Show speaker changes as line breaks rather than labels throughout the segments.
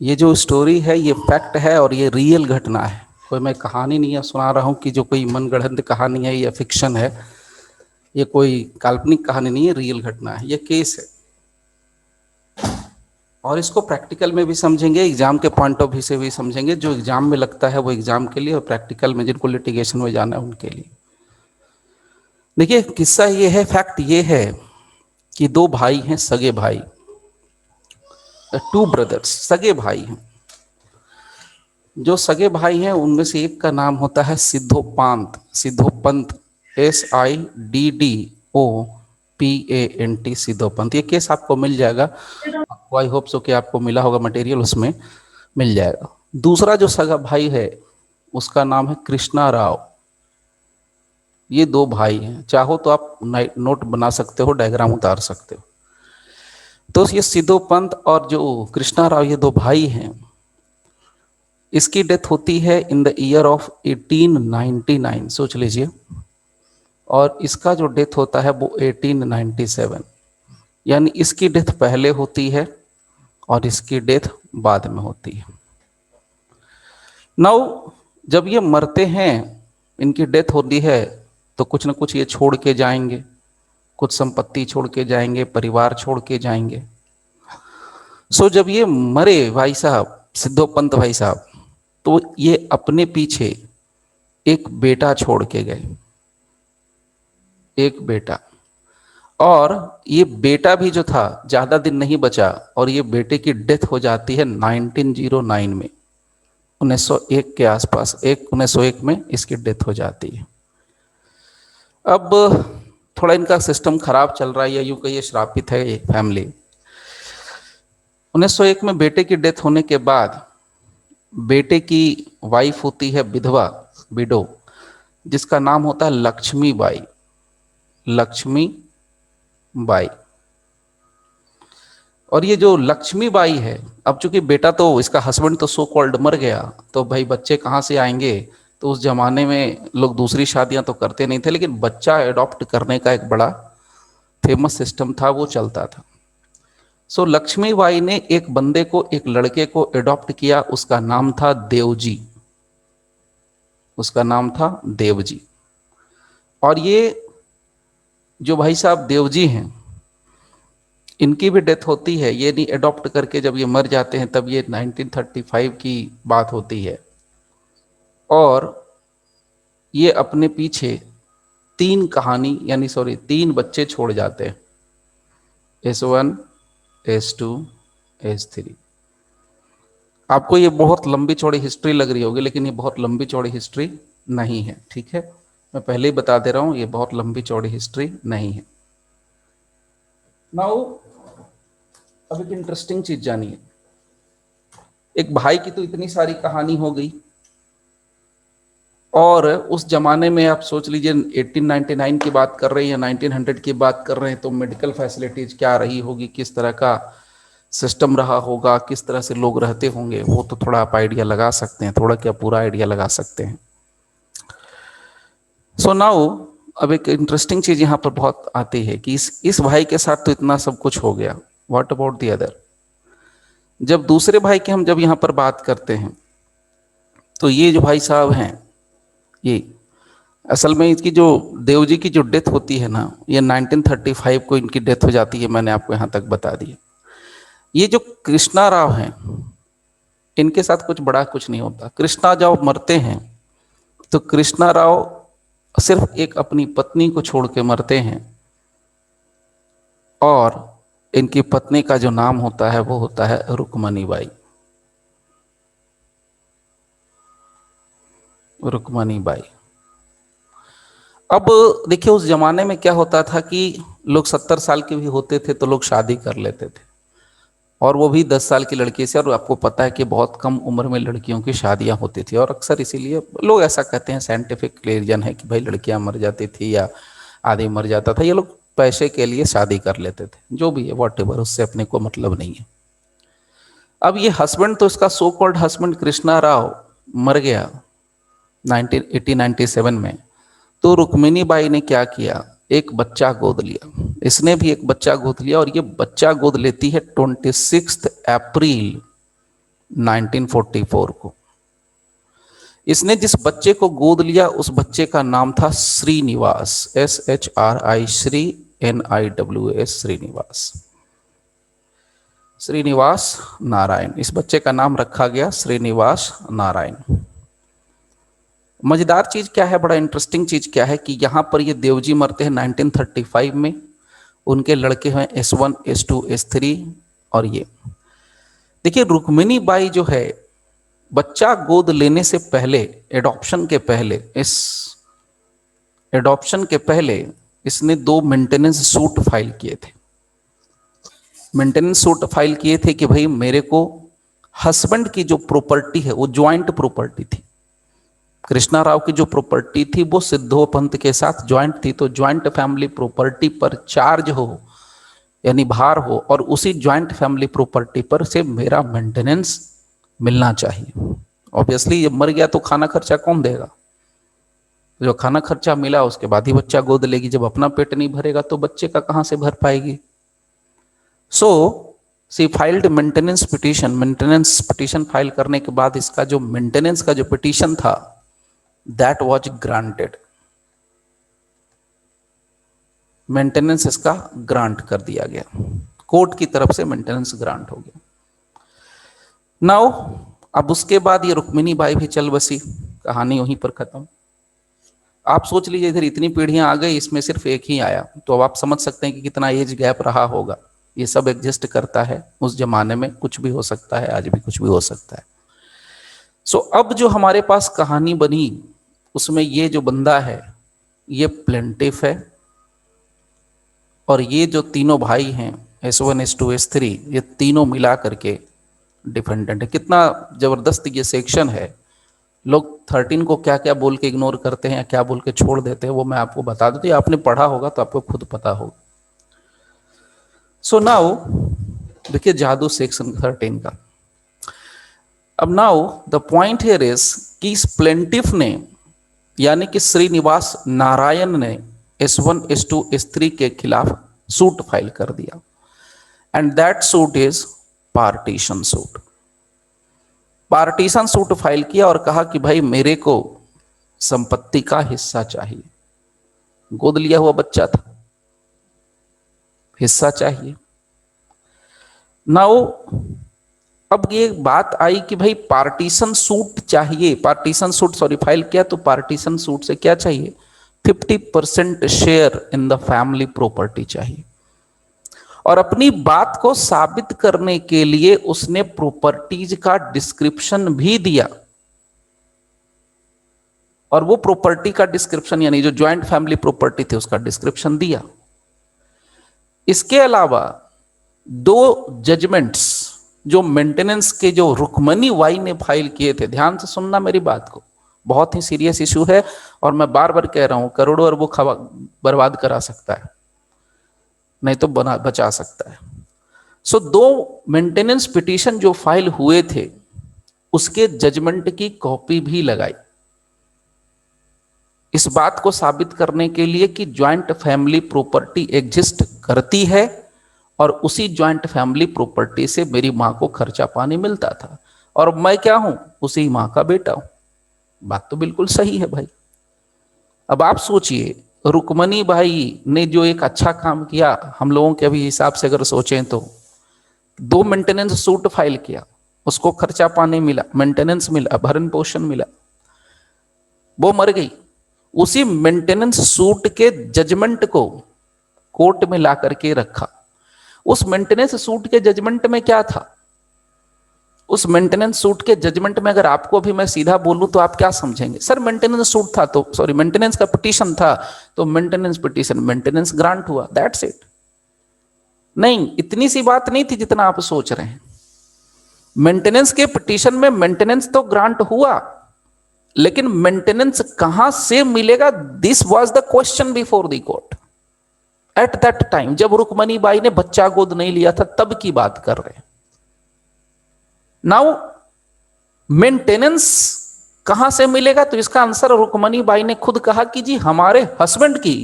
ये जो स्टोरी है ये फैक्ट है और ये रियल घटना है। कोई मैं कहानी नहीं है सुना रहा हूँ कि जो कोई मनगढ़ंत कहानी है या फिक्शन है। ये कोई काल्पनिक कहानी नहीं है, रियल घटना है, ये केस है। और इसको प्रैक्टिकल में भी समझेंगे, एग्जाम के पॉइंट ऑफ व्यू से भी समझेंगे। जो एग्जाम में लगता है वो एग्जाम के लिए, और प्रैक्टिकल में जिनको लिटिगेशन में जाना है उनके लिए। देखिए किस्सा ये है, फैक्ट ये है कि दो भाई हैं, सगे भाई, टू ब्रदर्स, सगे भाई हैं। जो सगे भाई हैं उनमें से एक का नाम होता है सिद्धोपांत, सिद्धोपंत, SIDDOPANT, सिद्धोपंत। ये केस आपको मिल जाएगा, आपको आई होप सो कि आपको मिला होगा मटेरियल, उसमें मिल जाएगा। दूसरा जो सगा भाई है उसका नाम है कृष्णा राव। ये दो भाई हैं, चाहो तो आप नोट बना सकते हो, डायग्राम उतार सकते हो। तो ये सिद्धोपंत और जो कृष्णा राव, ये दो भाई हैं। इसकी डेथ होती है इन द ईयर ऑफ 1899, सोच लीजिए। और इसका जो डेथ होता है वो 1897, यानी इसकी डेथ पहले होती है और इसकी डेथ बाद में होती है। नाउ जब ये मरते हैं, इनकी डेथ होती है, तो कुछ ना कुछ ये छोड़ के जाएंगे, कुछ संपत्ति छोड़ के जाएंगे, परिवार छोड़ के जाएंगे। सो जब ये मरे भाई साहब, सिद्धोपंत भाई साहब, तो ये अपने पीछे एक बेटा छोड़ के गए, एक बेटा। और ये बेटा भी जो था ज्यादा दिन नहीं बचा, और ये बेटे की डेथ हो जाती है 1909 में, 1901 के आसपास, 1901 में इसकी डेथ हो जाती है। अब थोड़ा इनका सिस्टम खराब चल रहा है, या यूं कहिए श्रापित है ये फैमिली। 1901 में बेटे की डेथ होने के बाद बेटे की वाइफ होती है विधवा, विडो, जिसका नाम होता है लक्ष्मी बाई, लक्ष्मी बाई। और ये जो लक्ष्मी बाई है, अब चूंकि बेटा तो इसका हस्बैंड तो सो कॉल्ड मर गया, तो भाई बच्चे कहाँ से आएंगे। तो उस जमाने में लोग दूसरी शादियां तो करते नहीं थे, लेकिन बच्चा अडॉप्ट करने का एक बड़ा फेमस सिस्टम था, वो चलता था। सो लक्ष्मी बाई ने एक बंदे को, एक लड़के को अडॉप्ट किया, उसका नाम था देवजी, उसका नाम था देवजी। और ये जो भाई साहब देवजी हैं, इनकी भी डेथ होती है। ये नहीं अडॉप्ट करके जब ये मर जाते हैं, तब ये 1935 की बात होती है। और ये अपने पीछे तीन बच्चे छोड़ जाते हैं, S1, S2, S3। आपको ये बहुत लंबी चौड़ी हिस्ट्री लग रही होगी, लेकिन ये बहुत लंबी चौड़ी हिस्ट्री नहीं है, ठीक है। मैं पहले ही बता दे रहा हूं, ये बहुत लंबी चौड़ी हिस्ट्री नहीं है। नाउ अब एक इंटरेस्टिंग चीज जानिए। एक भाई की तो इतनी सारी कहानी हो गई, और उस जमाने में आप सोच लीजिए 1899 की बात कर रहे हैं या 1900 की बात कर रहे हैं, तो मेडिकल फैसिलिटीज क्या रही होगी, किस तरह का सिस्टम रहा होगा, किस तरह से लोग रहते होंगे, वो तो थोड़ा आप आइडिया लगा सकते हैं, थोड़ा क्या पूरा आइडिया लगा सकते हैं। सो नाउ अब एक इंटरेस्टिंग चीज यहाँ पर बहुत आती है कि इस भाई के साथ तो इतना सब कुछ हो गया, व्हाट अबाउट द अदर। जब दूसरे भाई की हम जब यहाँ पर बात करते हैं, तो ये जो भाई साहब हैं, ये असल में इसकी जो देव जी की जो डेथ होती है ना, ये 1935 को इनकी डेथ हो जाती है, मैंने आपको यहाँ तक बता दिया। ये जो कृष्णा राव हैं, इनके साथ कुछ बड़ा कुछ नहीं होता। कृष्णा जब मरते हैं, तो कृष्णा राव सिर्फ एक अपनी पत्नी को छोड़ के मरते हैं, और इनकी पत्नी का जो नाम होता है वो होता है रुक्मणी बाई, रुक्मणी बाई। अब देखिए उस जमाने में क्या होता था कि लोग 70 साल के भी होते थे तो लोग शादी कर लेते थे, और वो भी 10 साल की लड़की से। और आपको पता है कि बहुत कम उम्र में लड़कियों की शादियां होती थी, और अक्सर इसीलिए लोग ऐसा कहते हैं, साइंटिफिक रीजन है कि भाई लड़कियां मर जाती थी या आदमी मर जाता था, ये लोग पैसे के लिए शादी कर लेते थे, जो भी है वॉट एवर, उससे अपने को मतलब नहीं है। अब ये हस्बैंड तो इसका so called husband Krishna Rao मर गया 1897 में। तो रुक्मिणी बाई ने क्या किया, एक बच्चा गोद लिया, इसने भी एक बच्चा गोद लिया, और ये बच्चा गोद लेती है 26 अप्रैल 1944 को। इसने जिस बच्चे को गोद लिया उस बच्चे का नाम था श्रीनिवास, SHRI, श्री NIWS, श्रीनिवास, श्रीनिवास नारायण। इस बच्चे का नाम रखा गया श्रीनिवास नारायण। मजेदार चीज क्या है, बड़ा इंटरेस्टिंग चीज क्या है कि यहां पर ये देवजी मरते हैं 1935 में। उनके लड़के हैं S1, S2, S3। और ये देखिए रुक्मिणी बाई जो है, बच्चा गोद लेने से पहले, एडॉप्शन के पहले, इस एडॉप्शन के पहले इसने 2 मेंटेनेंस सूट फाइल किए थे। मेंटेनेंस सूट फाइल किए थे कि भाई मेरे को हस्बैंड की जो प्रॉपर्टी है वो ज्वाइंट प्रॉपर्टी थी। कृष्णा राव की जो प्रॉपर्टी थी वो सिद्धो पंत के साथ ज्वाइंट थी, तो ज्वाइंट फैमिली प्रॉपर्टी पर चार्ज हो यानी भार हो, और उसी ज्वाइंट फैमिली प्रॉपर्टी पर से मेरा मेंटेनेंस मिलना चाहिए। ऑब्वियसली ये मर गया तो खाना खर्चा कौन देगा? जो खाना खर्चा मिला उसके बाद ही बच्चा गोद लेगी। जब अपना पेट नहीं भरेगा तो बच्चे का कहां से भर पाएगी? So she filed maintenance petition. Maintenance petition file करने के बाद इसका जो मेंटेनेंस का जो पिटीशन था दैट वाज ग्रांटेड। मेंटेनेंस इसका ग्रांट कर दिया गया, कोर्ट की तरफ से मेंटेनेंस ग्रांट हो गया। नाउ अब उसके बाद ये रुक्मिणी बाई भी चल बसी, कहानी वहीं पर खत्म। आप सोच लीजिए इधर इतनी पीढ़ियां आ गई, इसमें सिर्फ एक ही आया, तो अब आप समझ सकते हैं कि कितना एज गैप रहा होगा। ये सब एग्जिस्ट करता है, उस जमाने में कुछ भी हो सकता है, आज भी कुछ भी हो सकता है। सो अब जो हमारे पास कहानी बनी उसमें ये जो बंदा है ये प्लेंटिफ है, और ये जो तीनों भाई हैं S1, S2, S3, ये तीनों मिला करके डिफेंडेंट है। कितना जबरदस्त ये सेक्शन है। लोग 13 को क्या क्या बोल के इग्नोर करते हैं या क्या बोल के छोड़ देते हैं वो मैं आपको बता दूं, तो आपने पढ़ा होगा तो आपको खुद पता होगा। सो नाउ देखिए जादू सेक्शन 13 का। अब now the point here is कि इस प्लेंटिफ ने यानी कि श्रीनिवास नारायण ने S1, S2, S3 के खिलाफ सूट फाइल कर दिया, and that suit is partition suit. Partition suit file किया और कहा कि भाई मेरे को संपत्ति का हिस्सा चाहिए। गोद लिया हुआ बच्चा था, हिस्सा चाहिए। नाउ अब ये बात आई कि भाई पार्टीशन सूट चाहिए, पार्टीशन सूट फाइल किया, तो पार्टीशन सूट से क्या चाहिए? 50% share in the family property चाहिए। और अपनी बात को साबित करने के लिए उसने प्रॉपर्टीज का डिस्क्रिप्शन भी दिया, और वो प्रॉपर्टी का डिस्क्रिप्शन यानी जो ज्वाइंट फैमिली प्रॉपर्टी थी उसका डिस्क्रिप्शन दिया। इसके अलावा 2 जजमेंट्स जो मेंटेनेंस के जो रुक्मिणी बाई ने फाइल किए थे, ध्यान से सुनना मेरी बात को, बहुत ही सीरियस इशू है, और मैं बार बार कह रहा हूं करोड़ों अरबों बर्बाद करा सकता है, नहीं तो बचा सकता है। सो 2 मेंटेनेंस पिटीशन जो फाइल हुए थे उसके जजमेंट की कॉपी भी लगाई, इस बात को साबित करने के लिए कि ज्वाइंट फैमिली प्रॉपर्टी एग्जिस्ट करती है और उसी ज्वाइंट फैमिली प्रॉपर्टी से मेरी मां को खर्चा पानी मिलता था, और मैं क्या हूं? उसी मां का बेटा हूं। बात तो बिल्कुल सही है भाई। अब आप सोचिए रुक्मिणी बाई ने जो एक अच्छा काम किया, हम लोगों के अभी हिसाब से अगर सोचें तो 2 मेंटेनेंस सूट फाइल किया, उसको खर्चा पानी मिला, मेंटेनेंस मिला, भरण पोषण मिला, वो मर गई। उसी मेंटेनेंस सूट के जजमेंट को कोर्ट में ला करके रखा। उस मेंटेनेंस सूट के जजमेंट में क्या था? उस मेंटेनेंस सूट के जजमेंट में अगर आपको अभी मैं सीधा बोलूं तो आप क्या समझेंगे? सर मेंटेनेंस सूट था तो मेंटेनेंस का पिटीशन था तो मेंटेनेंस पिटीशन, मेंटेनेंस ग्रांट हुआ, दैट्स इट। नहीं, इतनी सी बात नहीं थी जितना आप सोच रहे हैं। मेंटेनेंस के पिटीशन में मेंटेनेंस तो ग्रांट हुआ, लेकिन मेंटेनेंस कहां से मिलेगा? This was the question before the court at that time. जब रुक्मिणी बाई ने बच्चा गोद नहीं लिया था तब की बात कर रहे हैं। नाउ मेंटेनेंस कहां से मिलेगा? तो इसका आंसर रुक्मिणी बाई ने खुद कहा कि जी हमारे हस्बैंड की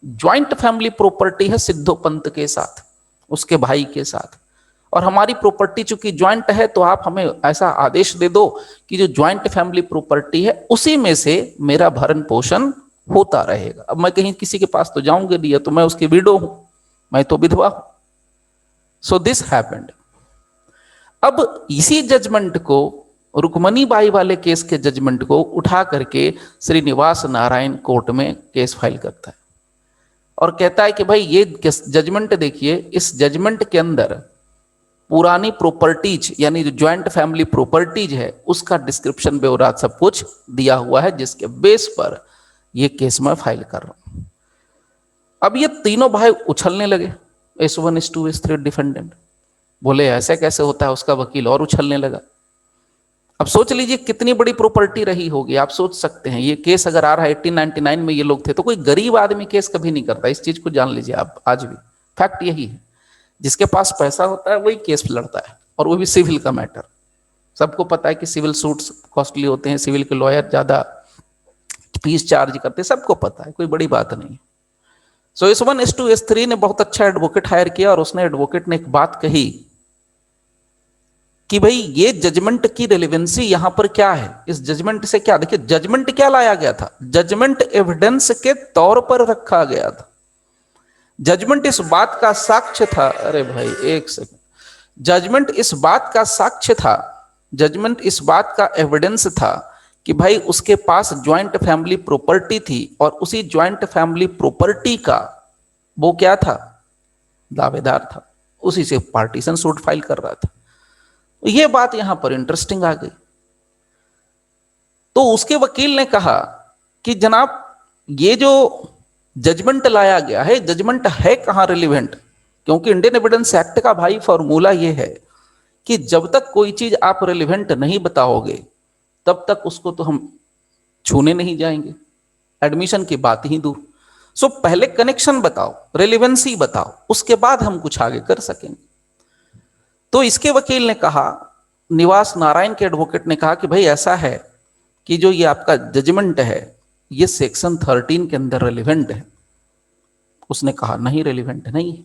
ज्वाइंट फैमिली प्रॉपर्टी है सिद्धो पंत के साथ, उसके भाई के साथ, और हमारी प्रॉपर्टी चूंकि ज्वाइंट है तो आप हमें ऐसा आदेश दे दो कि जो ज्वाइंट फैमिली प्रॉपर्टी है उसी में से मेरा भरण पोषण होता रहेगा। अब मैं कहीं किसी के पास तो जाऊंगे नहीं, तो मैं उसकी विडो हूं, मैं तो विधवा हूं। So this happened. अब इसी जजमेंट को, रुक्मणी बाई वाले केस के जजमेंट को उठा करके श्रीनिवास नारायण कोर्ट में केस फाइल करता है और कहता है कि भाई ये जजमेंट देखिए, इस जजमेंट के अंदर पुरानी प्रॉपर्टीज यानी जो ज्वाइंट फैमिली प्रॉपर्टीज है उसका डिस्क्रिप्शन ब्यौरा सब कुछ दिया हुआ है, जिसके बेस पर ये केस मैं फाइल कर रहा हूं। अब ये तीनों भाई उछलने लगे, S1 S2 S3 डिफेंडेंट। बोले ऐसे कैसे होता है, उसका वकील और उछलने लगा। अब सोच लीजिए कितनी बड़ी प्रॉपर्टी रही होगी। आप सोच सकते हैं ये केस अगर आ रहा है 1899 में ये लोग थे, तो कोई गरीब आदमी केस कभी नहीं करता। इस चीज को जान लीजिए आप, आज भी फैक्ट यही है। जिसके पास पैसा होता है वही केस लड़ता है, और वो भी सिविल का मैटर। सबको पता है कि सिविल सूट्स कॉस्टली होते हैं, सिविल के लॉयर ज्यादा फीस चार्ज करते हैं, सबको पता है, कोई बड़ी बात नहीं। सो S1 S2 S3 ने बहुत अच्छा एडवोकेट हायर किया, और उसने एडवोकेट ने एक बात कही कि भाई ये जजमेंट की रेलेवेंसी यहां पर क्या है, इस जजमेंट से क्या, देखिए जजमेंट क्या लाया गया था, जजमेंट एविडेंस के तौर पर रखा गया था। जजमेंट इस बात का साक्ष्य था, अरे भाई एक सेकंड, जजमेंट इस बात का साक्ष्य था, जजमेंट इस बात का एविडेंस था कि भाई उसके पास ज्वाइंट फैमिली प्रॉपर्टी थी, और उसी ज्वाइंट फैमिली प्रॉपर्टी का वो क्या था, दावेदार था, उसी से पार्टीशन सूट फाइल कर रहा था। ये बात यहां पर इंटरेस्टिंग आ गई। तो उसके वकील ने कहा कि जनाब ये जो जजमेंट लाया गया है, जजमेंट है कहां रिलीवेंट, क्योंकि इंडियन एविडेंस एक्ट का भाई फॉर्मूला ये है कि जब तक कोई चीज आप रिलीवेंट नहीं बताओगे तब तक उसको तो हम छूने नहीं जाएंगे, एडमिशन की बात ही दूर। सो पहले कनेक्शन बताओ, रिलेवेंसी बताओ, उसके बाद हम कुछ आगे कर सकेंगे। तो इसके वकील ने कहा, निवास नारायण के एडवोकेट ने कहा कि भाई ऐसा है कि जो ये आपका जजमेंट है ये सेक्शन 13 के अंदर रेलिवेंट है। उसने कहा नहीं, रेलिवेंट नहीं।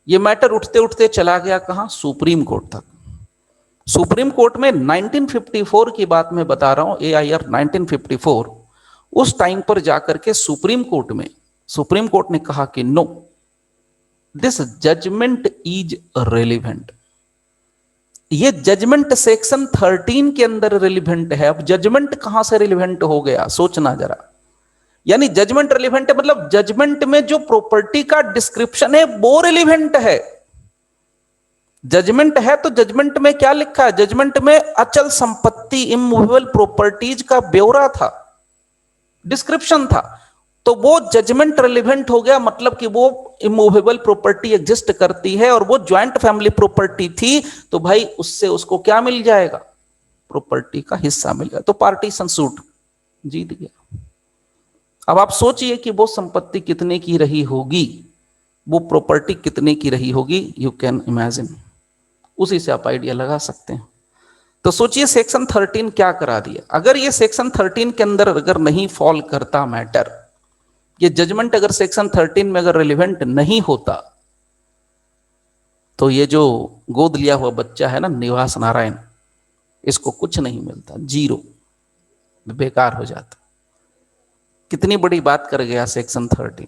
ये मैटर उठते उठते चला गया कहां, सुप्रीम कोर्ट तक। सुप्रीम कोर्ट में 1954 की बात मैं बता रहा हूं, AIR 1954, उस टाइम पर जाकर के सुप्रीम कोर्ट ने कहा कि no, this judgment is relevant. ये जजमेंट सेक्शन 13 के अंदर रिलीवेंट है। अब जजमेंट कहां से रिलीवेंट हो गया, सोचना जरा। यानी जजमेंट रिलीवेंट है मतलब जजमेंट में जो प्रॉपर्टी का डिस्क्रिप्शन है वो रिलीवेंट है। जजमेंट है तो जजमेंट में क्या लिखा है, जजमेंट में अचल संपत्ति, इमूवेबल प्रॉपर्टीज का ब्यौरा था, डिस्क्रिप्शन था। तो वो जजमेंट रिलीवेंट हो गया, मतलब कि वो इमूवेबल प्रॉपर्टी एग्जिस्ट करती है और वो ज्वाइंट फैमिली प्रॉपर्टी थी, तो भाई उससे उसको क्या मिल जाएगा, प्रॉपर्टी का हिस्सा मिल जाएगा। तो पार्टीशन सूट जीत गया। अब आप सोचिए कि वो संपत्ति कितने की रही होगी, वो प्रॉपर्टी कितने की रही होगी, यू कैन इमेजिन, उसी से आप आइडिया लगा सकते हैं। तो सोचिए सेक्शन 13 क्या करा दिया। अगर ये सेक्शन 13 के अंदर अगर नहीं फॉल करता मैटर, ये जजमेंट अगर सेक्शन 13 में अगर रिलेवेंट नहीं होता, तो ये जो गोद लिया हुआ बच्चा है ना निवास नारायण, इसको कुछ नहीं मिलता, जीरो, बेकार हो जाता। कितनी बड़ी बात कर गया सेक्शन 13।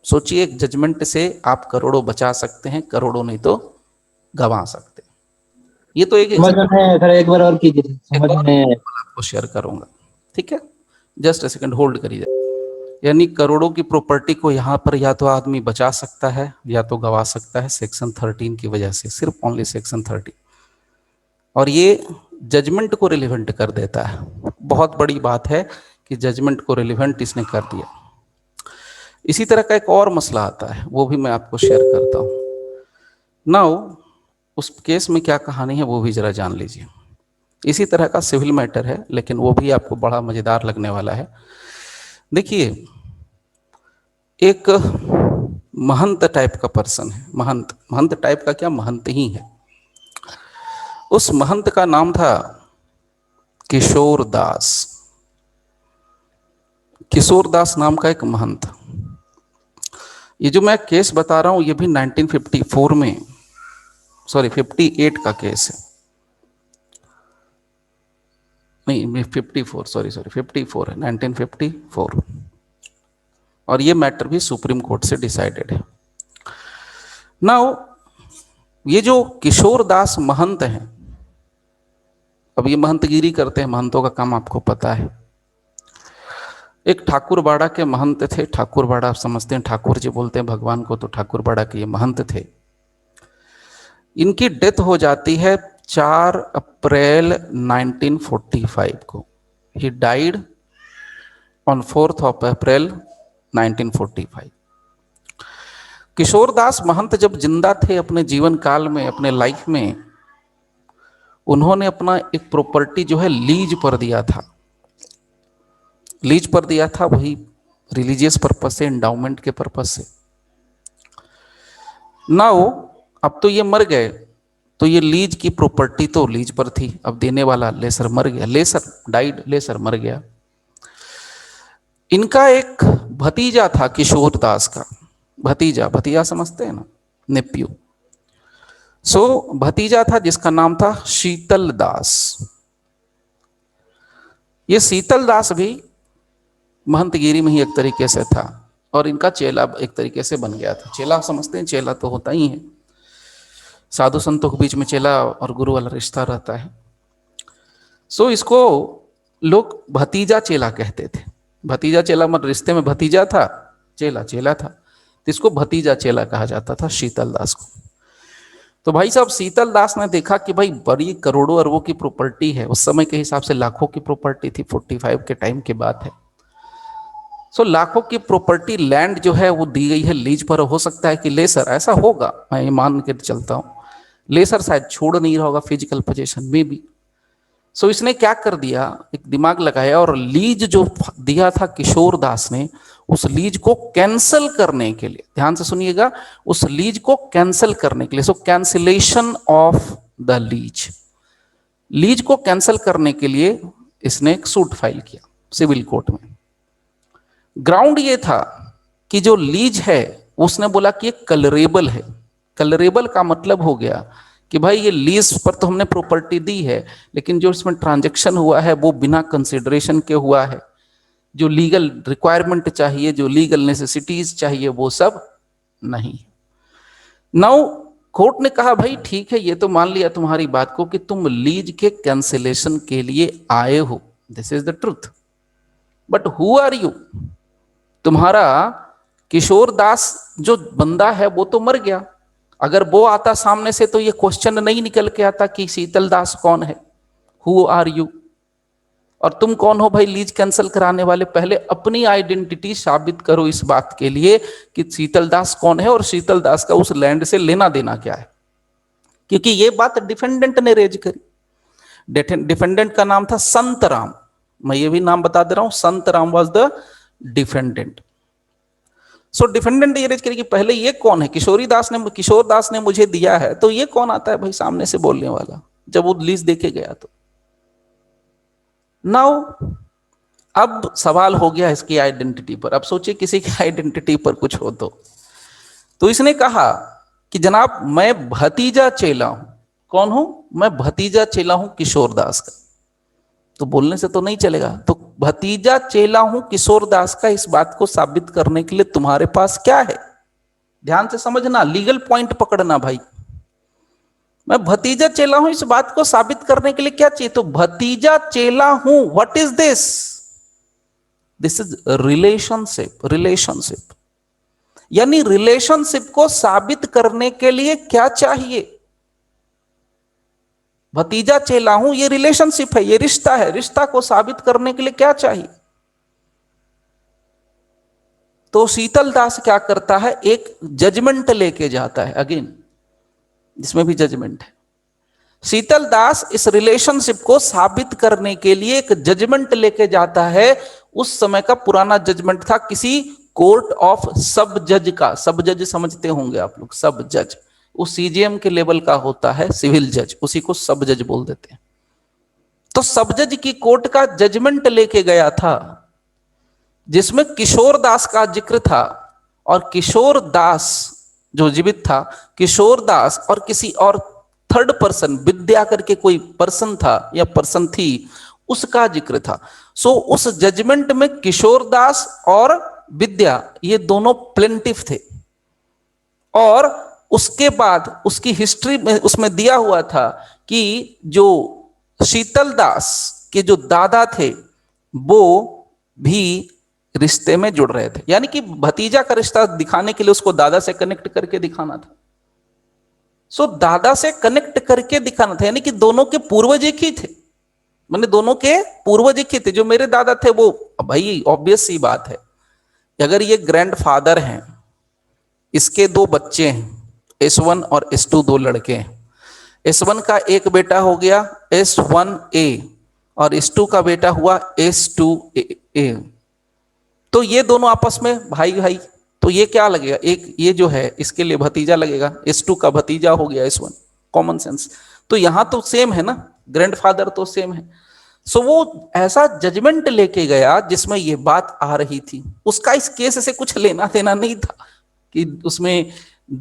सोचिए एक जजमेंट से आप करोड़ों बचा सकते हैं, करोड़ों नहीं तो गंवा सकते हैं। ये तो एक
बार और कीजिए, समझ में
आपको शेयर करूंगा, ठीक है, जस्ट अ सेकंड होल्ड करिए। यानी करोड़ों की प्रॉपर्टी को यहाँ पर या तो आदमी बचा सकता है या तो गवा सकता है सेक्शन 13 की वजह से, सिर्फ ओनली सेक्शन 13। और ये जजमेंट को रिलेवेंट कर देता है। बहुत बड़ी बात है कि जजमेंट को रिलेवेंट इसने कर दिया। इसी तरह का एक और मसला आता है, वो भी मैं आपको शेयर करता हूँ। नाउ उस केस में क्या कहानी है वो भी जरा जान लीजिए। इसी तरह का सिविल मैटर है, लेकिन वो भी आपको बड़ा मजेदार लगने वाला है। देखिए एक महंत टाइप का पर्सन है, महंत टाइप का क्या, महंत ही है। उस महंत का नाम था किशोर दास। किशोर दास नाम का एक महंत। ये जो मैं केस बता रहा हूं ये भी 1954 में सॉरी 58 का केस है, नहीं 54, सॉरी 54 है, 1954। और ये मैटर भी सुप्रीम कोर्ट से डिसाइडेड है। नाउ ये जो किशोर दास महंत हैं, अब ये महंतगिरी करते हैं, महंतों का काम आपको पता है। एक ठाकुरबाड़ा के महंत थे, ठाकुरबाड़ा आप समझते हैं, ठाकुर जी बोलते हैं भगवान को, तो ठाकुरबाड़ा के ये महंत थे। इनकी डेथ हो जाती है 4 अप्रैल 1945 को। He died on 4th of April 1945। Kishordas महंत जब जिंदा थे अपने जीवन काल में, अपने लाइफ में, उन्होंने अपना एक प्रॉपर्टी जो है लीज पर दिया था। लीज पर दिया था, वही रिलीजियस पर्पज से, एंडाउमेंट के पर्पज से। नाउ अब तो ये मर गए, तो ये लीज की प्रॉपर्टी तो लीज पर थी। अब देने वाला लेसर मर गया, लेसर डाइड, लेसर मर गया। इनका एक भतीजा था किशोरदास का, भतीजा, भतीजा समझते हैं ना, नेप्यू। सो भतीजा था जिसका नाम था शीतल दास। ये शीतल दास भी महंतगिरी में ही एक तरीके से था, और इनका चेला एक तरीके से बन गया था। चेला समझते हैं, चेला तो होता ही है, साधु संतों के बीच में चेला और गुरु वाला रिश्ता रहता है। सो इसको लोग भतीजा चेला कहते थे। भतीजा चेला मतलब रिश्ते में भतीजा था, चेला चेला था, तो इसको भतीजा चेला कहा जाता था शीतल दास को। तो भाई साहब शीतल दास ने देखा कि भाई बड़ी करोड़ों अरबों की प्रॉपर्टी है, उस समय के हिसाब से लाखों की प्रॉपर्टी थी, 45 के टाइम की बात है। सो लाखों की प्रॉपर्टी, लैंड जो है वो दी गई है लीज पर। हो सकता है कि लेसर, ऐसा होगा, मैं ये मान के चलता हूं, लेसर शायद छोड़ नहीं रहा होगा फिजिकल पोजीशन में भी। सो इसने क्या कर दिया, एक दिमाग लगाया, और लीज जो दिया था किशोर दास ने, उस लीज को कैंसिल करने के लिए, ध्यान से सुनिएगा, उस लीज को कैंसिल करने के लिए, so cancellation of the lease, lease को कैंसिल करने के लिए इसने एक सूट फाइल किया सिविल कोर्ट में। ग्राउंड ये था कि जो लीज है, उसने बोला कि ये कलरेबल है। कलरेबल का मतलब हो गया कि भाई ये लीज पर तो हमने प्रॉपर्टी दी है, लेकिन जो इसमें ट्रांजैक्शन हुआ है वो बिना कंसिडरेशन के हुआ है। जो लीगल रिक्वायरमेंट चाहिए, जो लीगल नेसेसिटीज चाहिए, वो सब नहीं। नाउ कोर्ट ने कहा भाई ठीक है, ये तो मान लिया तुम्हारी बात को कि तुम लीज के कैंसिलेशन के लिए आए हो, this is the truth, but who are you? तुम्हारा किशोर दास जो बंदा है वो तो मर गया। अगर वो आता सामने से तो ये क्वेश्चन नहीं निकल के आता कि शीतल दास कौन है, हु आर यू, और तुम कौन हो भाई लीज कैंसिल कराने वाले। पहले अपनी आइडेंटिटी साबित करो इस बात के लिए कि शीतल दास कौन है और शीतल दास का उस लैंड से लेना देना क्या है, क्योंकि ये बात डिफेंडेंट ने रेज करी। डिफेंडेंट का नाम था संत राम, मैं ये भी नाम बता दे रहा हूं, संत Ram was the defendant. So defendant ये रेज करी कि पहले ये कौन है, किशोर दास ने मुझे दिया है, तो ये कौन आता है भाई सामने से बोलने वाला, जब वो लीज देके गया तो। नाउ अब सवाल हो गया इसकी आइडेंटिटी पर। अब सोचिए किसी की आइडेंटिटी पर कुछ हो तो इसने कहा कि जनाब मैं भतीजा चेला हूं। कौन हूं? मैं भतीजा चेला हूं किशोर दास का। तो बोलने से तो नहीं चलेगा, तो भतीजा चेला हूं किशोर दास का, इस बात को साबित करने के लिए तुम्हारे पास क्या है? ध्यान से समझना, लीगल पॉइंट पकड़ना भाई। मैं भतीजा चेला हूं, इस बात को साबित करने के लिए क्या चाहिए? तो भतीजा चेला हूं, what is this? This is relationship. Relationship यानी रिलेशनशिप को साबित करने के लिए क्या चाहिए? भतीजा चेला हूं, ये रिलेशनशिप है, ये रिश्ता है, रिश्ता को साबित करने के लिए क्या चाहिए? तो शीतल दास क्या करता है, एक जजमेंट लेके जाता है, अगेन जिसमें भी जजमेंट है। शीतल दास इस रिलेशनशिप को साबित करने के लिए एक जजमेंट लेके जाता है। उस समय का पुराना जजमेंट था किसी कोर्ट ऑफ सब जज का। सब जज समझते होंगे आप लोग, सब जज उस सीजीएम के लेवल का होता है, सिविल जज, उसी को सब जज बोल देते हैं। तो सब जज की कोर्ट का जजमेंट लेके गया था, जिसमें किशोर दास का जिक्र था, और किशोर दास जो जीवित था, किशोर दास और किसी और थर्ड पर्सन विद्या करके कोई पर्सन था या पर्सन थी, उसका जिक्र था। सो उस जजमेंट में किशोर दास और विद्या ये दोनों प्लेंटिफ थे। और उसके बाद उसकी हिस्ट्री में उसमें दिया हुआ था कि जो शीतल दास के जो दादा थे वो भी रिश्ते में जुड़ रहे थे, यानी कि भतीजा का रिश्ता दिखाने के लिए उसको दादा से कनेक्ट करके दिखाना था। सो दादा से कनेक्ट करके दिखाना था, यानी कि दोनों के पूर्वज एक ही थे, मैंने दोनों के पूर्वज एक ही थे। जो मेरे दादा थे वो, भाई ऑब्वियस सी बात है, अगर ये ग्रैंडफादर हैं, इसके दो बच्चे हैं S1 और S2, दो लड़के हैं। S1 का एक बेटा हो गया S1A और S2 का बेटा हुआ S2A। तो ये दोनों आपस में भाई भाई, तो ये क्या लगेगा, एक ये जो है इसके लिए भतीजा लगेगा, S2 का भतीजा हो गया S1, कॉमन सेंस। तो यहां तो सेम है ना, ग्रैंडफादर तो सेम है। सो वो ऐसा जजमेंट लेके गया जिसमें ये बात आ रही थी। उसका इस केस से कुछ लेना देना नहीं था कि उसमें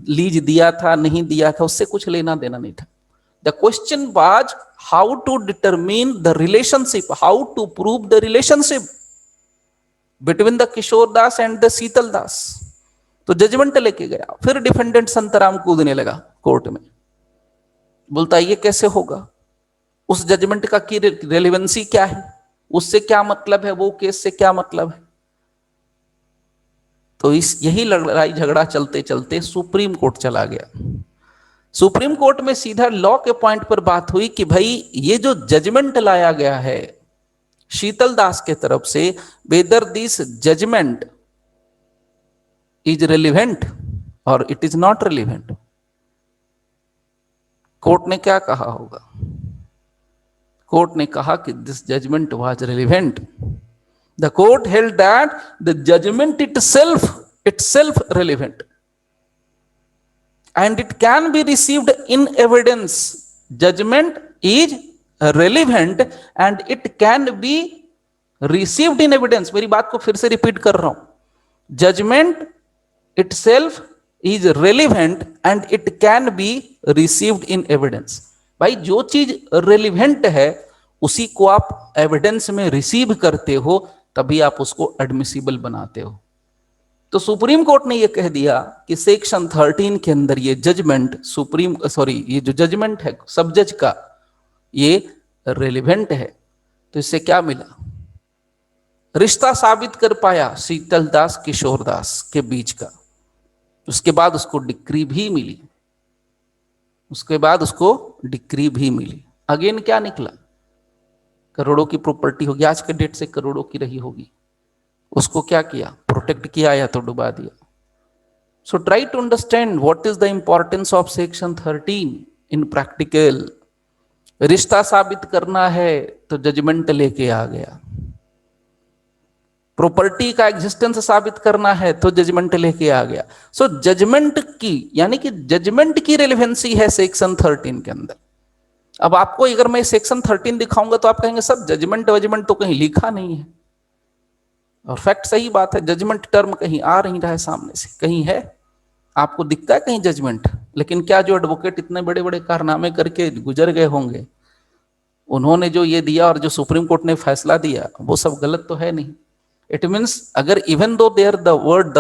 लीज दिया था नहीं दिया था, उससे कुछ लेना देना नहीं था। The question was how to determine the relationship, how to prove the relationship between the Kishore Das and the Sheetal Das. तो जजमेंट लेके गया, फिर डिफेंडेंट संतराम कूदने लगा कोर्ट में, बोलता ये कैसे होगा, उस जजमेंट का की रेलेवेंसी क्या है, उससे क्या मतलब है, वो केस से क्या मतलब है। तो इस यही लड़ाई झगड़ा चलते चलते सुप्रीम कोर्ट चला गया। सुप्रीम कोर्ट में सीधा लॉ के पॉइंट पर बात हुई कि भाई ये जो जजमेंट लाया गया है शीतल दास के तरफ से, whether this judgment is relevant or it is not relevant. Court ने क्या कहा होगा, कोर्ट ने कहा कि this judgment was relevant. The court held that the judgment itself relevant and it can be received in evidence. Judgment is relevant and it can be received in evidence. मेरी बात को फिर से रिपीट कर रहा हूं, judgement itself is relevant and it can be received in evidence. भाई जो चीज रेलिवेंट है उसी को आप एविडेंस में रिसीव करते हो, तभी आप उसको एडमिसिबल बनाते हो। तो सुप्रीम कोर्ट ने यह कह दिया कि सेक्शन 13 के अंदर ये जजमेंट ये जो जजमेंट है सब जज का, ये रेलिवेंट है। तो इससे क्या मिला, रिश्ता साबित कर पाया शीतल दास किशोर दास के बीच का। उसके बाद उसको डिक्री भी मिली, अगेन क्या निकला, करोड़ों की प्रॉपर्टी होगी, आज के डेट से करोड़ों की रही होगी। उसको क्या किया, प्रोटेक्ट किया या तो डुबा दिया। So try to understand what is the importance of section 13 in practical. रिश्ता साबित करना है तो जजमेंट लेके आ गया, प्रॉपर्टी का एग्जिस्टेंस साबित करना है तो जजमेंट लेके आ गया। सो जजमेंट की, यानी कि जजमेंट की रेलेवेंसी है सेक्शन 13 के अंदर। अब आपको अगर मैं सेक्शन 13 दिखाऊंगा तो आप कहेंगे सब जजमेंट वजमेंट तो कहीं लिखा नहीं है, और फैक्ट सही बात है, जजमेंट टर्म कहीं आ नहीं रहा है सामने से, कहीं है आपको दिखता है कहीं जजमेंट। लेकिन क्या जो एडवोकेट इतने बड़े बड़े कारनामे करके गुजर गए होंगे, उन्होंने जो ये दिया और जो सुप्रीम कोर्ट ने फैसला दिया वो सब गलत तो है नहीं। इट मीन्स अगर even though there the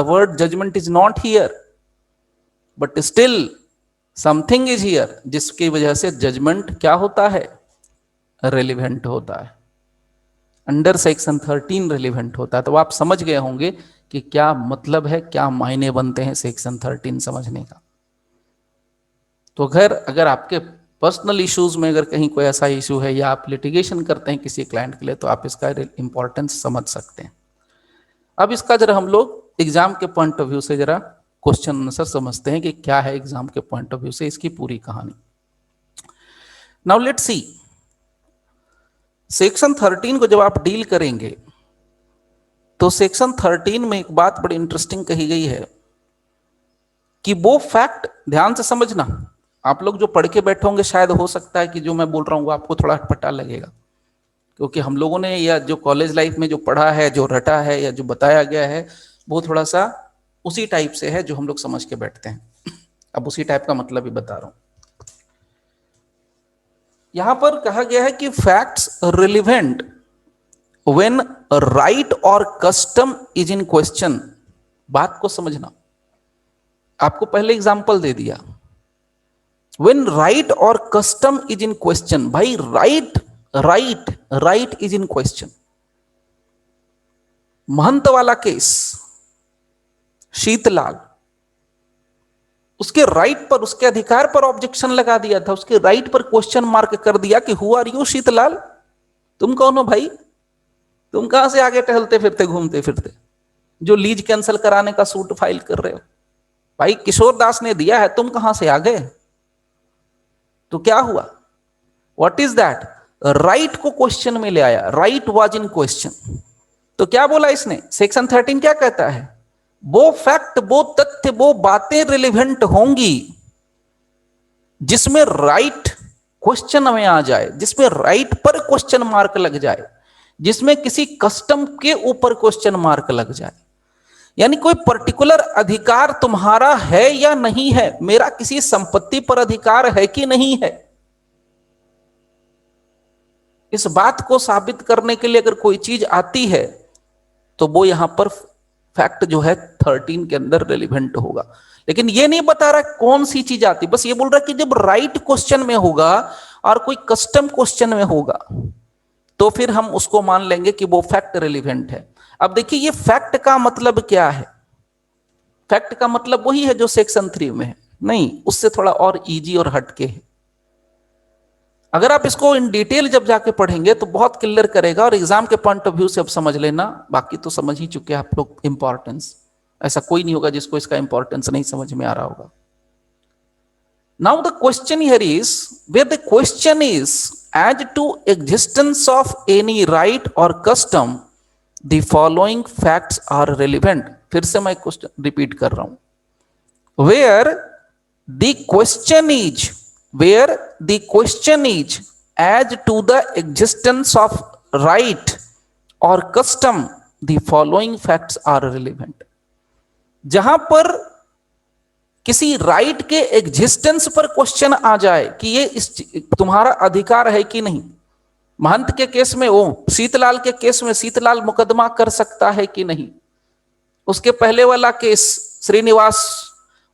word judgment is not here, but still something is here, जिसकी वजह से जजमेंट क्या होता है, रेलिवेंट होता है, अंडर सेक्शन 13 रेलिवेंट होता है। तो आप समझ गए होंगे कि क्या मतलब है, क्या मायने बनते हैं सेक्शन 13 समझने का। तो अगर आपके पर्सनल इश्यूज में अगर कहीं कोई ऐसा इशू है या आप लिटिगेशन करते हैं किसी क्लाइंट के लिए, तो आप इसका इंपॉर्टेंस समझ सकते हैं। अब इसका जरा हम लोग एग्जाम के पॉइंट ऑफ व्यू से जरा क्वेश्चन आंसर समझते हैं कि क्या है एग्जाम के पॉइंट ऑफ व्यू से इसकी पूरी कहानी। नाउ लेट्स सी, सेक्शन 13 को जब आप डील करेंगे तो सेक्शन 13 में एक बात बड़ी इंटरेस्टिंग कही गई है कि वो फैक्ट, ध्यान से समझना, आप लोग जो पढ़ के बैठे होंगे शायद हो सकता है कि जो मैं बोल रहा हूँ वो आपको थोड़ा अटपटा लगेगा, क्योंकि हम लोगों ने या जो कॉलेज लाइफ में जो पढ़ा है, जो रटा है या जो बताया गया है, वो थोड़ा सा उसी टाइप से है जो हम लोग समझ के बैठते हैं। अब उसी टाइप का मतलब ही बता रहा हूं। यहां पर कहा गया है कि facts relevant when right or custom is in question. बात को समझना, आपको पहले एग्जांपल दे दिया, when right or custom is in question. भाई right right right is in question. Mahant वाला केस, शीतलाल, उसके राइट पर, उसके अधिकार पर ऑब्जेक्शन लगा दिया था, उसके राइट पर क्वेश्चन मार्क कर दिया कि हु आर यू शीतलाल, तुम कौन हो भाई, तुम कहां से आगे टहलते फिरते घूमते फिरते जो लीज कैंसिल कराने का सूट फाइल कर रहे हो। भाई किशोर दास ने दिया है, तुम कहां से आ गए। तो क्या हुआ, व्हाट इज दैट, राइट को क्वेश्चन में ले आया, राइट वाज इन क्वेश्चन। तो क्या बोला इसने, सेक्शन 13 क्या कहता है, वो फैक्ट, वो तथ्य, वो बातें रिलेवेंट होंगी जिसमें राइट क्वेश्चन में आ जाए, जिसमें राइट पर क्वेश्चन मार्क लग जाए, जिसमें किसी कस्टम के ऊपर क्वेश्चन मार्क लग जाए। यानी कोई पर्टिकुलर अधिकार तुम्हारा है या नहीं है, मेरा किसी संपत्ति पर अधिकार है कि नहीं है, इस बात को साबित करने के लिए अगर कोई चीज आती है तो वो यहां पर फैक्ट जो है 13 के अंदर रेलिवेंट होगा। लेकिन ये नहीं बता रहा कौन सी चीज आती, बस ये बोल रहा कि जब राइट क्वेश्चन में होगा और कोई कस्टम क्वेश्चन में होगा तो फिर हम उसको मान लेंगे कि वो फैक्ट रेलिवेंट है। अब देखिए ये फैक्ट का मतलब क्या है, फैक्ट का मतलब वही है जो सेक्शन 3 में है, नहीं उससे थोड़ा और इजी और हटके है। अगर आप इसको इन डिटेल जब जाके पढ़ेंगे तो बहुत क्लियर करेगा, और एग्जाम के पॉइंट ऑफ व्यू से अब समझ लेना, बाकी तो समझ ही चुके आप लोग इंपॉर्टेंस, ऐसा कोई नहीं होगा जिसको इसका इंपॉर्टेंस नहीं समझ में आ रहा होगा। Now the question here is, where the question is as to existence of any right or custom the following facts are relevant. फिर से मैं क्वेश्चन रिपीट कर रहा हूं, where the question is, where the question is as to the existence of right or custom the following facts are relevant। जहां पर किसी right के एग्जिस्टेंस पर क्वेश्चन आ जाए कि ये तुम्हारा अधिकार है कि नहीं। महंत के केस में, वो शीतलाल के केस में शीतलाल मुकदमा कर सकता है कि नहीं, उसके पहले वाला केस श्रीनिवास,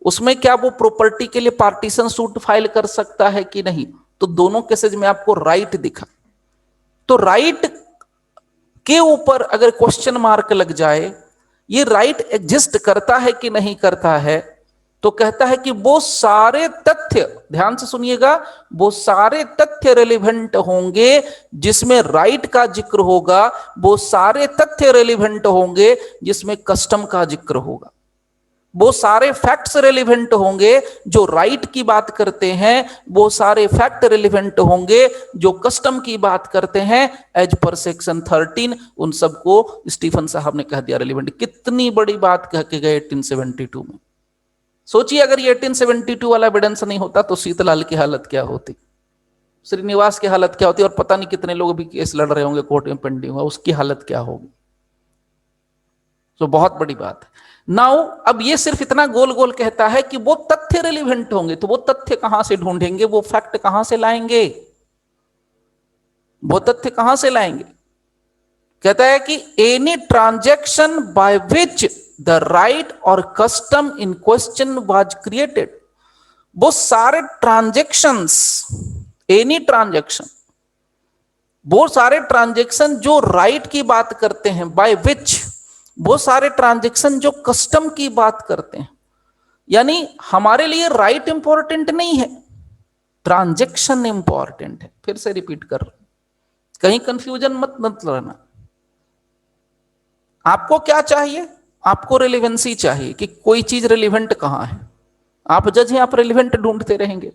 उसमें क्या वो प्रॉपर्टी के लिए पार्टीशन सूट फाइल कर सकता है कि नहीं। तो दोनों केसेज में आपको राइट दिखा, तो राइट के ऊपर अगर क्वेश्चन मार्क लग जाए, ये राइट एग्जिस्ट करता है कि नहीं करता है, तो कहता है कि वो सारे तथ्य, ध्यान से सुनिएगा, वो सारे तथ्य रेलिवेंट होंगे जिसमें राइट का जिक्र होगा, वो सारे तथ्य रेलिवेंट होंगे जिसमें कस्टम का जिक्र होगा, वो सारे फैक्ट्स रेलिवेंट होंगे जो राइट की बात करते हैं, वो सारे फैक्ट रेलिवेंट होंगे जो कस्टम की बात करते हैं एज पर सेक्शन 13। उन सबको स्टीफन साहब ने कह दिया रेलिवेंट। कितनी बड़ी बात कह के गए 1872 में। सोचिए अगर ये 1872 वाला एविडेंस नहीं होता तो शीतलाल की हालत क्या होती, श्रीनिवास की हालत क्या होती, और पता नहीं कितने लोग भी केस लड़ रहे होंगे कोर्ट में पेंडिंग हुआ, उसकी हालत क्या होगी। तो बहुत बड़ी बात है। नाउ अब ये सिर्फ इतना गोल गोल कहता है कि वो तथ्य रेलिवेंट होंगे, तो वो तथ्य कहां से ढूंढेंगे, वो फैक्ट कहां से लाएंगे, वो तथ्य कहां से लाएंगे। कहता है कि any transaction by which the right or custom in question was created. वो सारे ट्रांजैक्शंस, एनी ट्रांजैक्शन, वो सारे ट्रांजैक्शन जो राइट की बात करते हैं, बाय विच, वो सारे ट्रांजैक्शन जो कस्टम की बात करते हैं। यानी हमारे लिए राइट इंपॉर्टेंट नहीं है, ट्रांजैक्शन इंपॉर्टेंट है। फिर से रिपीट कर रहा हूं, कहीं कंफ्यूजन मत लेना। आपको क्या चाहिए, आपको रिलेवेंसी चाहिए कि कोई चीज रिलेवेंट कहां है। आप जज हैं, आप रिलेवेंट ढूंढते रहेंगे।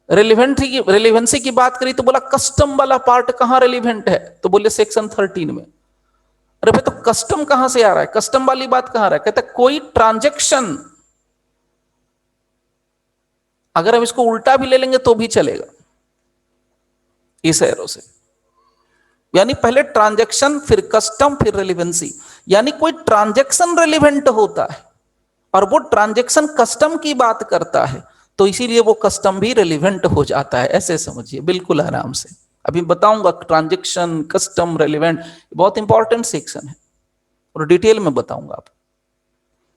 रिलेवेंसी की बात करी तो बोला कस्टम वाला पार्ट कहां रिलेवेंट है, तो बोले सेक्शन 13 में। अरे भाई तो कस्टम कहां से आ रहा है, कस्टम वाली बात कहां आ रहा है। कहता है कोई ट्रांजैक्शन, अगर हम इसको उल्टा भी ले लेंगे तो भी चलेगा इस एरो से, यानी पहले ट्रांजैक्शन फिर कस्टम फिर रेलिवेंसी। यानी कोई ट्रांजैक्शन रेलिवेंट होता है और वो ट्रांजैक्शन कस्टम की बात करता है तो इसीलिए वो कस्टम भी रेलिवेंट हो जाता है, ऐसे समझिए बिल्कुल आराम से। अभी बताऊंगा ट्रांजेक्शन, कस्टम, रेलिवेंट, बहुत इंपॉर्टेंट सेक्शन है और डिटेल में बताऊंगा आपको।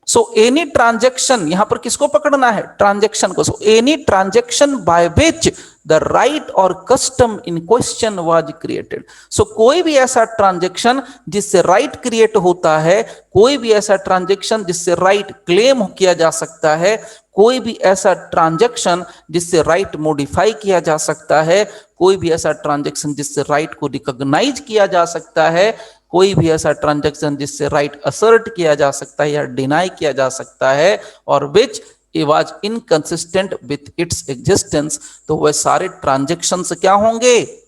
सो एनी ट्रांजेक्शन, यहां पर किसको पकड़ना है? ट्रांजेक्शन को। So any transaction by which the right or custom in question was created. So कोई भी ऐसा ट्रांजेक्शन जिससे राइट क्रिएट होता है, कोई भी ऐसा ट्रांजेक्शन जिससे राइट क्लेम किया जा सकता है, कोई भी ऐसा ट्रांजेक्शन जिससे राइट मॉडिफाई किया जा सकता है, कोई भी ऐसा ट्रांजेक्शन जिससे राइट को रिकॉग्नाइज किया जा सकता है, कोई भी ऐसा ट्रांजैक्शन जिससे राइट असर्ट किया जा सकता है या डिनाई किया जा सकता है, और which was inconsistent with its existence, तो वह सारे ट्रांजैक्शंस क्या होंगे?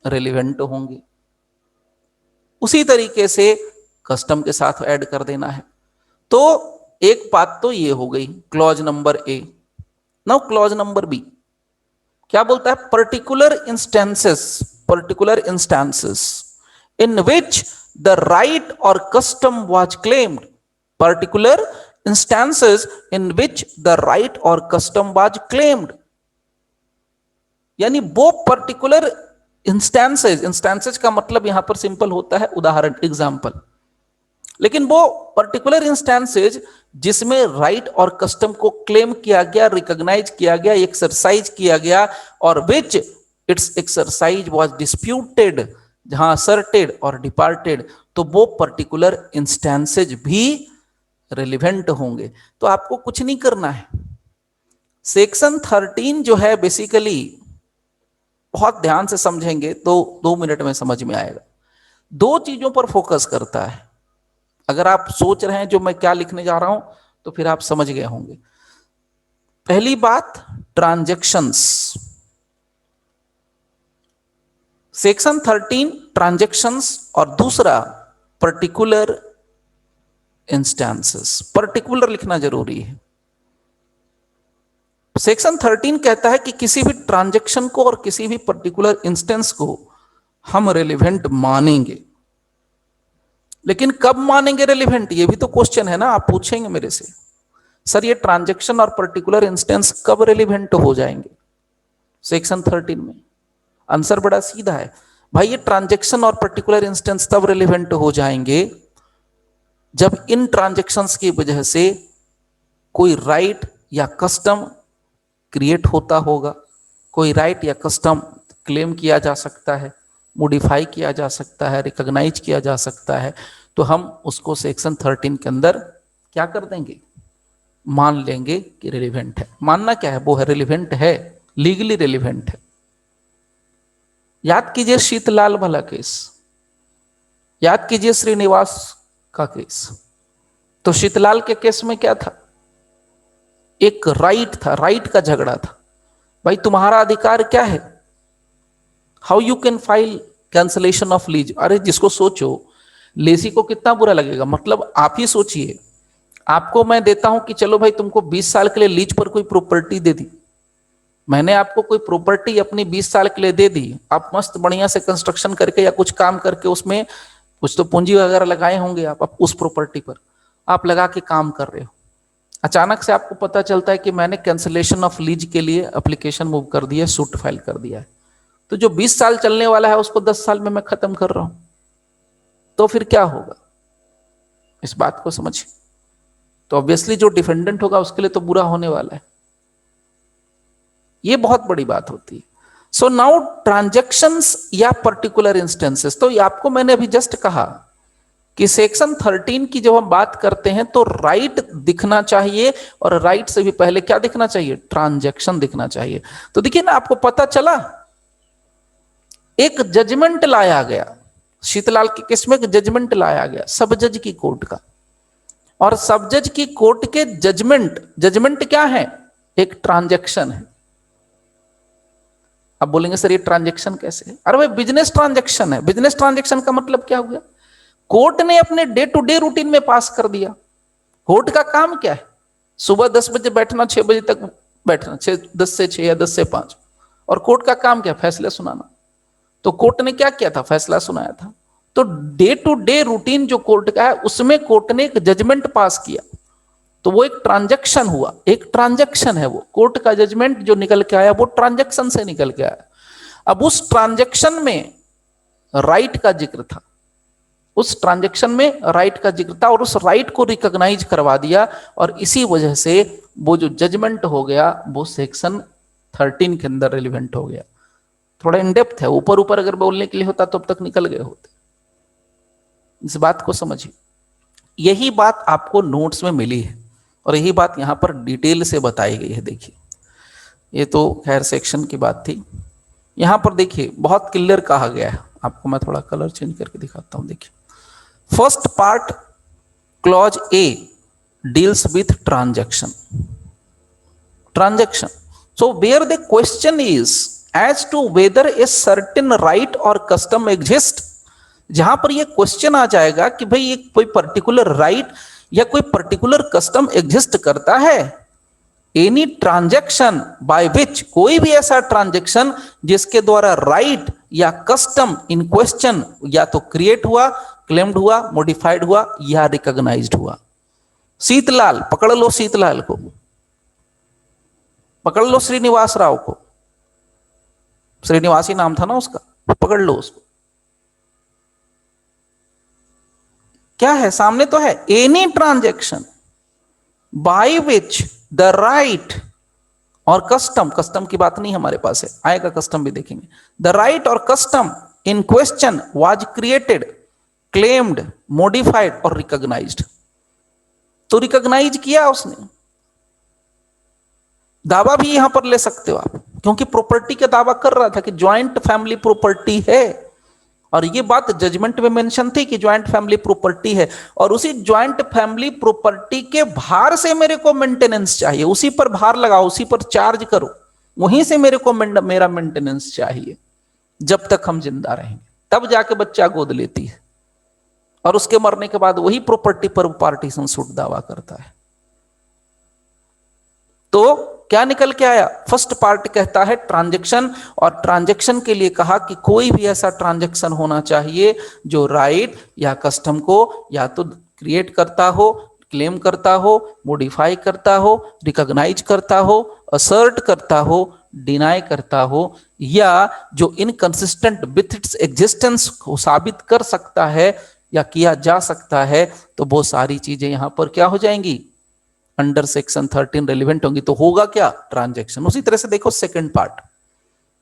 रेलिवेंट होंगे। उसी तरीके से कस्टम के साथ ऐड कर देना है। तो एक बात तो ये हो गई clause number A. Now clause number B क्या बोलता है? Particular instances in which the right or custom was claimed. Particular instances in which the right or custom was claimed. यानी वो पर्टिकुलर इंस्टेंसेज का मतलब यहां पर सिंपल होता है उदाहरण, एग्जाम्पल। लेकिन वो पर्टिकुलर इंस्टेंसेज जिसमें राइट और कस्टम को क्लेम किया गया, रिकॉग्नाइज किया गया, एक्सरसाइज किया गया, और विच इट्स एक्सरसाइज वाज डिस्प्यूटेड, जहां असर्टेड और डिपार्टेड, तो वो पर्टिकुलर इंस्टेंसेज भी रिलेवेंट होंगे। तो आपको कुछ नहीं करना है। सेक्शन 13 जो है बेसिकली बहुत ध्यान से समझेंगे तो 2 मिनट में समझ में आएगा। दो चीजों पर फोकस करता है। अगर आप सोच रहे हैं जो मैं क्या लिखने जा रहा हूं तो फिर आप समझ गए होंगे। पहली बात, ट्रांजैक्शंस। सेक्शन 13 ट्रांजैक्शंस, और दूसरा पर्टिकुलर इंस्टेंसेस। पर्टिकुलर लिखना जरूरी है। सेक्शन 13 कहता है कि किसी भी ट्रांजैक्शन को और किसी भी पर्टिकुलर इंस्टेंस को हम रेलिवेंट मानेंगे। लेकिन कब मानेंगे रेलिवेंट, ये भी तो क्वेश्चन है ना, आप पूछेंगे मेरे से, सर ये ट्रांजैक्शन और पर्टिकुलर इंस्टेंस कब रेलिवेंट हो जाएंगे सेक्शन 13 में? आंसर बड़ा सीधा है भाई, ये ट्रांजैक्शन और पर्टिकुलर इंस्टेंस तब रेलिवेंट हो जाएंगे जब इन ट्रांजैक्शंस की वजह से कोई राइट या कस्टम क्रिएट होता होगा, कोई राइट या कस्टम क्लेम किया जा सकता है, मॉडिफाई किया जा सकता है, रिकॉग्नाइज किया जा सकता है, तो हम उसको सेक्शन 13 के अंदर क्या कर देंगे? मान लेंगे कि रेलिवेंट है। मानना क्या है? वो है रेलिवेंट है, लीगली रेलिवेंट है। याद कीजिए शीतलाल वाला केस, याद कीजिए श्रीनिवास का केस। तो शीतलाल के केस में क्या था? एक राइट था, राइट का झगड़ा था। भाई तुम्हारा अधिकार क्या है? How you can file cancellation of lease. अरे जिसको सोचो, लेसी को कितना बुरा लगेगा। मतलब आप ही सोचिए, आपको मैं देता हूं कि चलो भाई तुमको 20 साल के लिए लीज पर कोई प्रॉपर्टी दे दी, मैंने आपको कोई प्रॉपर्टी अपनी 20 साल के लिए दे दी, आप मस्त बढ़िया से कंस्ट्रक्शन करके या कुछ काम करके उसमें कुछ तो पूंजी वगैरह लगाए होंगे आप उस प्रॉपर्टी पर, आप लगा के काम कर रहे हो। अचानक से आपको पता चलता है कि मैंने कैंसलेशन ऑफ लीज के लिए एप्लीकेशन मूव कर दिया, सूट फाइल कर दिया है, तो जो 20 साल चलने वाला है उसको 10 साल में मैं खत्म कर रहा हूं, तो फिर क्या होगा? इस बात को समझिए। तो ऑब्वियसली जो डिफेंडेंट होगा उसके लिए तो बुरा होने वाला है। ये बहुत बड़ी बात होती है। सो नाउ ट्रांजैक्शंस या पर्टिकुलर इंस्टेंसेस, तो आपको मैंने अभी जस्ट कहा कि सेक्शन 13 की जब हम बात करते हैं तो राइट दिखना चाहिए, और राइट से भी पहले क्या दिखना चाहिए? ट्रांजैक्शन दिखना चाहिए। तो देखिए ना, आपको पता चला एक जजमेंट लाया गया, शीतलाल के केस में एक जजमेंट लाया गया सब जज की कोर्ट का, और सब जज की कोर्ट के जजमेंट क्या है? एक ट्रांजैक्शन है। अब बोलेंगे सर ये ट्रांजैक्शन कैसे है? अरे भाई बिजनेस ट्रांजैक्शन है। बिजनेस ट्रांजैक्शन का मतलब क्या हुआ? कोर्ट ने अपने डे टू डे रूटीन में पास कर दिया। कोर्ट का काम क्या है? सुबह 10 बजे बैठना, 6 बजे तक बैठना, 10 से 6 या 10 से 5। और कोर्ट का काम क्या? फैसले सुनाना। तो कोर्ट ने क्या किया था? फैसला सुनाया था। तो डे टू डे रूटीन जो कोर्ट का है उसमें कोर्ट ने एक जजमेंट पास किया, तो वो एक ट्रांजैक्शन हुआ, एक ट्रांजैक्शन है वो, कोर्ट का जजमेंट जो निकल के आया वो ट्रांजैक्शन से निकल के आया। अब उस ट्रांजैक्शन में राइट का जिक्र था, उस ट्रांजैक्शन में राइट का जिक्र था और उस राइट को रिकॉग्नाइज करवा दिया, और इसी वजह से वो जो जजमेंट हो गया वो सेक्शन 13 के अंदर रिलेवेंट हो गया। थोड़ा इन डेप्थ है, ऊपर ऊपर अगर बोलने के लिए होता तो अब तक निकल गए होते। इस बात को समझिए, यही बात आपको नोट्स में मिली है और यही बात यहां पर डिटेल से बताई गई है। देखिए, ये तो खैर सेक्शन की बात थी, यहां पर देखिए बहुत क्लियर कहा गया है। आपको मैं थोड़ा कलर चेंज करके दिखाता हूं। देखिए, first part clause A deals with transaction, transaction. So where the question is as to whether a certain right or custom exist, जहां पर ये क्वेश्चन आ जाएगा कि भाई ये कोई पर्टिकुलर राइट या कोई पर्टिकुलर कस्टम एग्जिस्ट करता है। एनी ट्रांजैक्शन बाय विच, कोई भी ऐसा ट्रांजैक्शन जिसके द्वारा राइट या कस्टम इन क्वेश्चन या तो क्रिएट हुआ, क्लेम्ड हुआ, मॉडिफाइड हुआ या रिकॉग्नाइज्ड हुआ। शीतलाल, पकड़ लो शीतलाल को, पकड़ लो श्रीनिवास राव को, श्रीनिवासी नाम था ना उसका, पकड़ लो उसको। क्या है सामने तो है, any transaction by which the right or custom, custom की बात नहीं हमारे पास है, आएगा कस्टम भी देखेंगे। The right or custom in question was created, claimed, modified और रिकॉग्नाइज्ड। तो रिकॉग्नाइज किया उसने, दावा भी यहां पर ले सकते हो आप, क्योंकि प्रॉपर्टी का दावा कर रहा था कि ज्वाइंट फैमिली प्रॉपर्टी है, और ये बात जजमेंट में मेंशन थी कि ज्वाइंट फैमिली प्रॉपर्टी है, और उसी ज्वाइंट फैमिली प्रॉपर्टी के भार से मेरे को मेंटेनेंस चाहिए, उसी पर भार लगाओ, उसी पर चार्ज करो, वहीं से मेरे को मेरा मेंटेनेंस चाहिए जब तक हम जिंदा रहेंगे, तब जाके बच्चा गोद लेती है, और उसके मरने के बाद वही प्रॉपर्टी पर पार्टीशन सूट दावा करता है। तो क्या निकल के आया, फर्स्ट पार्ट कहता है ट्रांजैक्शन, और ट्रांजैक्शन के लिए कहा कि कोई भी ऐसा ट्रांजैक्शन होना चाहिए जो राइट या कस्टम को या तो क्रिएट करता हो, क्लेम करता हो, मॉडिफाई करता हो, रिकॉग्नाइज करता हो, असर्ट करता हो, डिनाई करता हो, या जो इनकंसिस्टेंट विथ इट्स एग्जिस्टेंस को साबित कर सकता है या किया जा सकता है। तो वो सारी चीजें यहां पर क्या हो जाएंगी, अंडर सेक्शन 13 रेलिवेंट होंगी। तो होगा क्या, ट्रांजैक्शन। उसी तरह से देखो सेकंड पार्ट,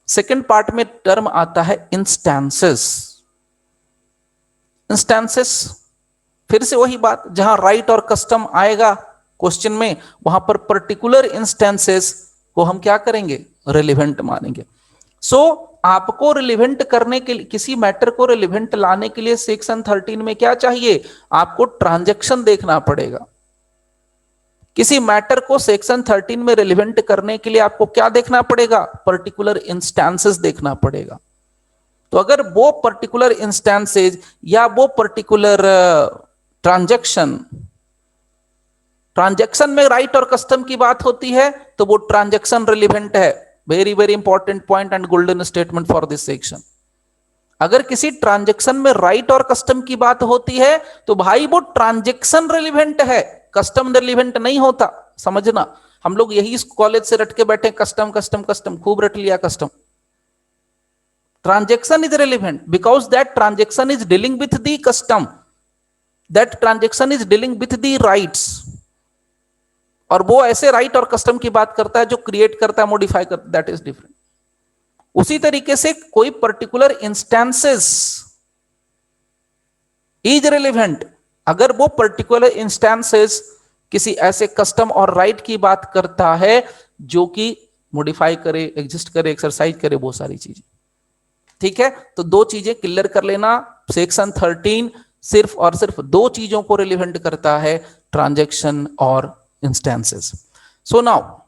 सेकंड पार्ट में टर्म आता है इंस्टेंसेस। इंस्टेंसेस फिर से वही बात, जहां राइट और कस्टम आएगा क्वेश्चन में, वहां पर पर्टिकुलर इंस्टेंसेस को हम क्या करेंगे, रेलिवेंट मानेंगे। सो आपको रिलेवेंट करने के लिए, किसी मैटर को रिलेवेंट लाने के लिए सेक्शन 13 में क्या चाहिए, आपको ट्रांजैक्शन देखना पड़ेगा। किसी मैटर को सेक्शन 13 में रिलेवेंट करने के लिए आपको क्या देखना पड़ेगा, पर्टिकुलर इंस्टेंसेस देखना पड़ेगा। तो अगर वो पर्टिकुलर इंस्टेंसेस या वो पर्टिकुलर ट्रांजैक्शन, ट्रांजैक्शन में राइट और कस्टम की बात होती है तो वो ट्रांजैक्शन रिलेवेंट है। Very very important point and golden statement for this section. अगर किसी ट्रांजैक्शन में राइट और कस्टम की बात होती है तो भाई वो ट्रांजैक्शन रिलेवेंट है, कस्टम रिलेवेंट नहीं होता। समझना, हम लोग यही कॉलेज से रट के बैठे, कस्टम कस्टम कस्टम, खूब रट लिया custom. Transaction is relevant because that transaction is dealing with the custom, that transaction is dealing with the rights, और वो ऐसे राइट और कस्टम की बात करता है जो क्रिएट करता है, मॉडिफाई करता है, दैट इज डिफरेंट। उसी तरीके से कोई पर्टिकुलर इंस्टेंसेस इज रिलेवेंट अगर वो पर्टिकुलर इंस्टेंसेस किसी ऐसे कस्टम और राइट की बात करता है जो कि मॉडिफाई करे, एग्जिस्ट करे, एक्सरसाइज करे, वो सारी चीजें। ठीक है, तो दो चीजें क्लियर कर लेना, सेक्शन 13 सिर्फ और सिर्फ दो चीजों को रिलेवेंट करता है, ट्रांजैक्शन और इंस्टेंसेस। So now